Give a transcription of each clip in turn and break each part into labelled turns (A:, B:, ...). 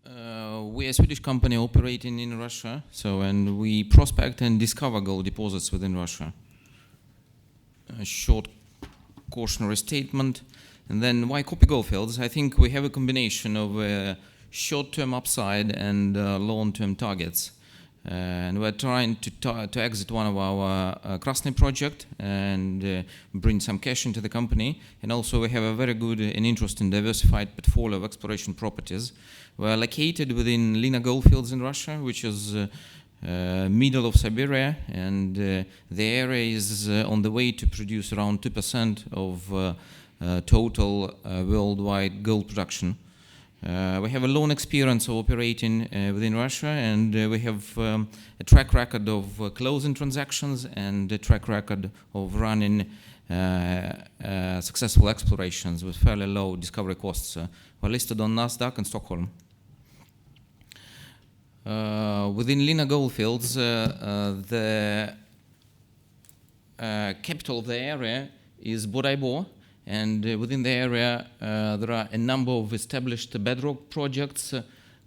A: We're a Swedish company operating in Russia, and we prospect and discover gold deposits within Russia. A short cautionary statement. And then why Kopy Goldfields? I think we have a combination of short-term upside and long-term targets. And we're trying to exit one of our Krasny project and bring some cash into the company. And also we have a very good and interesting diversified portfolio of exploration properties. We're located within Lina Goldfields in Russia, which is middle of Siberia, and the area is on the way to produce around 2% of total worldwide gold production. We have a long experience of operating within Russia, and we have a track record of closing transactions and a track record of running successful explorations with fairly low discovery costs. We're listed on Nasdaq in Stockholm. Within Lina Goldfields, the capital of the area is Bedrock. And within the area, there are a number of established Bedrock projects.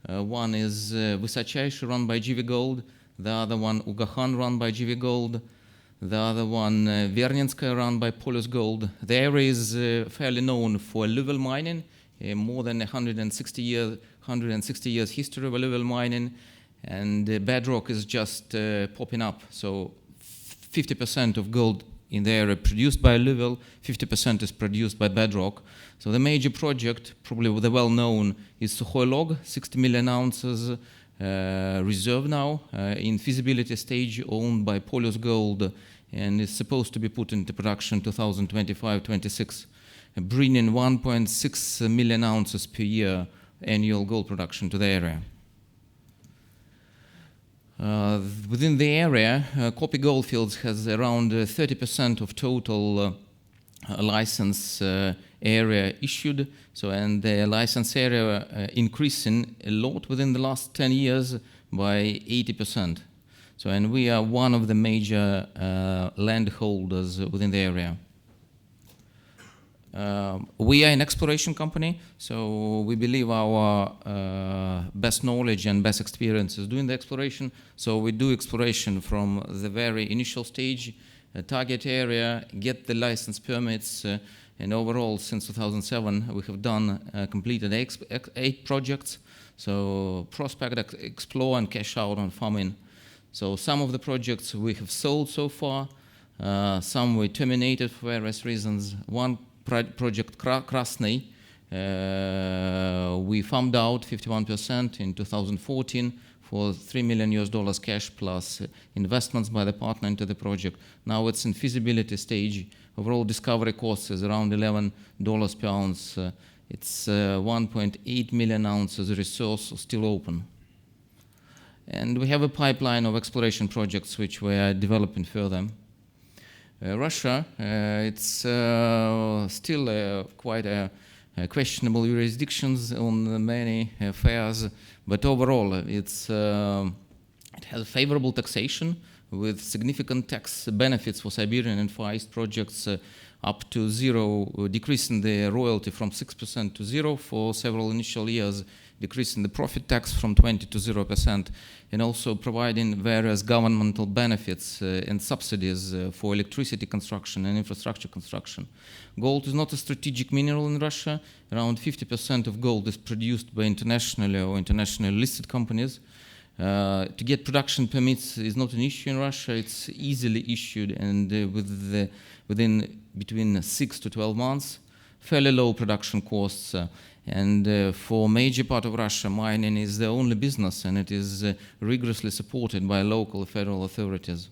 A: One is Vysochayshe, run by GV Gold. The other one, Ugahan, run by GV Gold. The other one, Vernenskaya, run by Polus Gold. The area is fairly known for alluvial mining, more than 160 years history of alluvial mining. And Bedrock is just popping up. So 50% of gold in the area produced by alluvial, 50% is produced by Bedrock. So the major project, probably the well-known, is Sukhoy Log, 60 million ounces reserve now, in feasibility stage, owned by Polus Gold, and is supposed to be put into production 2025-26, bringing 1.6 million ounces per year annual gold production to the area. Within the area, Kopy Goldfields has around 30% of total license area issued. And the license area increasing a lot within the last 10 years by 80%. And we are one of the major landholders within the area. We are an exploration company, so we believe our best knowledge and best experience is doing the exploration. So we do exploration from the very initial stage, target area, get the license permits, and overall since 2007 we have completed 8 projects. So prospect, explore, and cash out on farming. So some of the projects we have sold so far, some we terminated for various reasons. One project, Krasny, we farmed out 51% in 2014 for $3 million cash plus investments by the partner into the project. Now it's in feasibility stage. Overall discovery cost is around $11 per ounce. It's 1.8 million ounces resource still open. And we have a pipeline of exploration projects which we are developing further. Russia, it's still quite a questionable jurisdictions on many affairs, but overall it has favorable taxation with significant tax benefits for Siberian and Far East projects, up to zero, decreasing the royalty from 6% to 0 for several initial years, decreasing the profit tax from 20 to 0%, and also providing various governmental benefits and subsidies for electricity construction and infrastructure construction. Gold is not a strategic mineral in Russia. Around 50% of gold is produced by internationally or internationally listed companies. To get production permits is not an issue in Russia. It's easily issued, and within between 6 to 12 months, fairly low production costs. And for major part of Russia, mining is the only business, and it is rigorously supported by local federal authorities.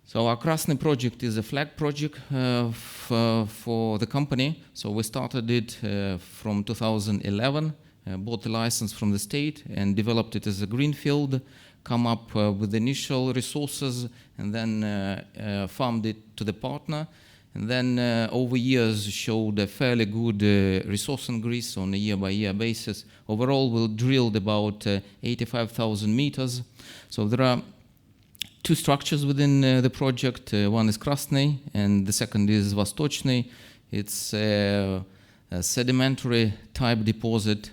A: So our Krasny project is a flag project for the company. So we started it from 2011, bought the license from the state and developed it as a greenfield, come up with initial resources, and then farmed it to the partner. And then over years showed a fairly good resource increase on a year-by-year basis. Overall, we drilled about 85,000 meters. So there are 2 structures within the project. One is Krasny, and the second is Vostochny. It's sedimentary type deposit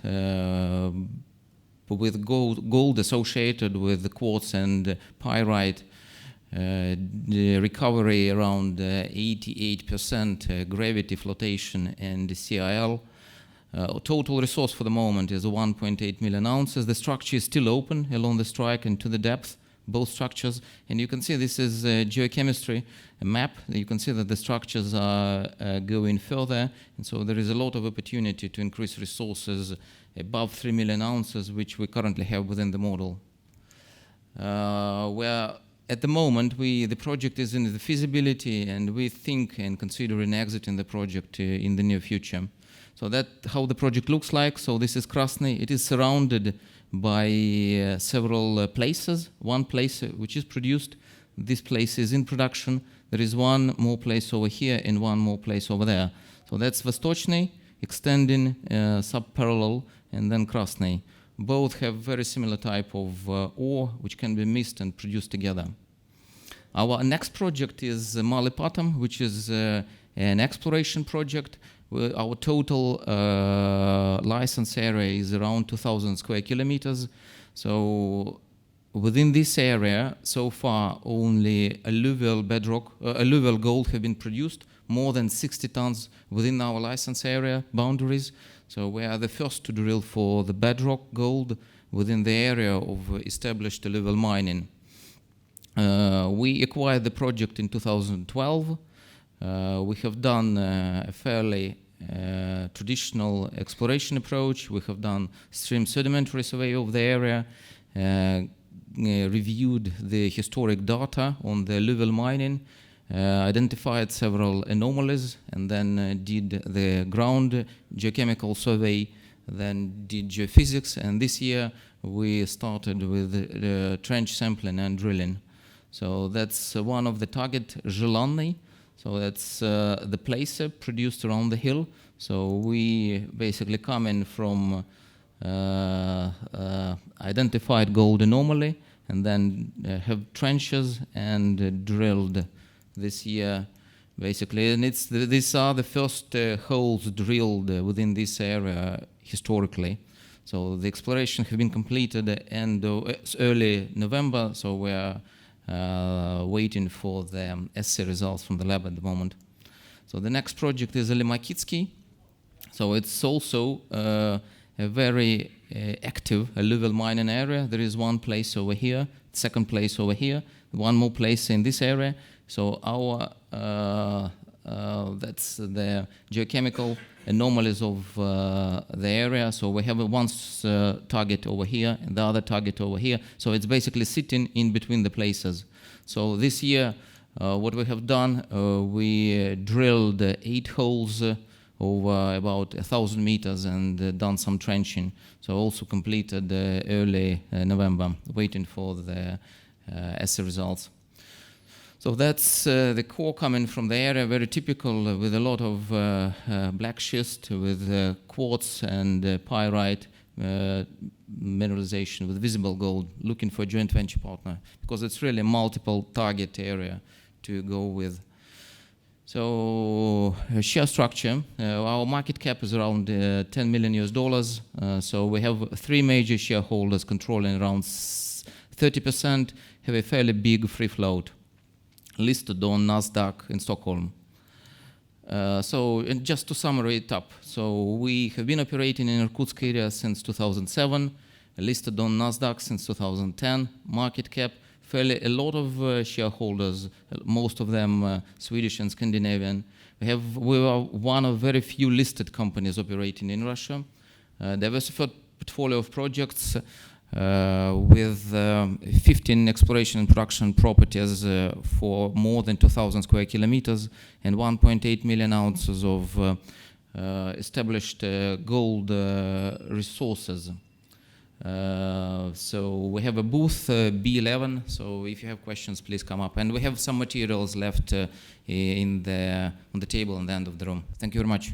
A: with gold associated with the quartz and pyrite. The recovery around 88% gravity flotation and CIL. Total resource for the moment is 1.8 million ounces. The structure is still open along the strike and to the depth, both structures. And you can see this is geochemistry, a map. You can see that the structures are going further. And so there is a lot of opportunity to increase resources above 3 million ounces, which we currently have within the model. Where at the moment, the project is in the feasibility, and we think and consider an exit in the project in the near future. So that's how the project looks like. So this is Krasny. It is surrounded by several places. One place which is produced. This place is in production. There is one more place over here and one more place over there. So that's Vostochny, extending subparallel, and then Krasny. Both have very similar type of ore which can be mixed and produced together. Our next project is Maly Patom, which is an exploration project. Our total license area is around 2,000 square kilometers. So within this area, so far only alluvial bedrock, alluvial gold have been produced, more than 60 tons within our license area boundaries. So we are the first to drill for the bedrock gold within the area of established alluvial mining. We acquired the project in 2012. We have done a fairly traditional exploration approach. We have done stream sedimentary survey of the area, reviewed the historic data on the alluvial mining, identified several anomalies, and then did the ground geochemical survey, then did geophysics, and this year we started with trench sampling and drilling. So that's one of the target, Желанный. So that's the placer produced around the hill. So we basically come in from identified gold anomaly, and then have trenches and drilled this year, basically. And these are the first holes drilled within this area historically. So the exploration have been completed early November. So we are waiting for the assay results from the lab at the moment. So the next project is Makitsky. So it's also a very active alluvial mining area. There is one place over here, second place over here, one more place in this area. So our that's the geochemical anomalies of the area. So we have one target over here and the other target over here. So it's basically sitting in between the places. So this year, what we have done, we drilled 8 holes over about 1,000 meters and done some trenching. So also completed early November, waiting for the assay results. So that's the core coming from the area, very typical with a lot of black schist with quartz and pyrite mineralization with visible gold, looking for a joint venture partner because it's really a multiple target area to go with. So share structure, our market cap is around $10 million. So we have 3 major shareholders controlling around 30%, have a fairly big free float, listed on Nasdaq in Stockholm. So and just to summarize it up, so we have been operating in Irkutsk area since 2007, listed on Nasdaq since 2010, market cap, fairly a lot of shareholders, most of them Swedish and Scandinavian. We are one of very few listed companies operating in Russia. Diversified portfolio of projects with 15 exploration and production properties for more than 2,000 square kilometers and 1.8 million ounces of established gold resources. So we have a booth B11, so if you have questions, please come up. And we have some materials left on the table at the end of the room. Thank you very much.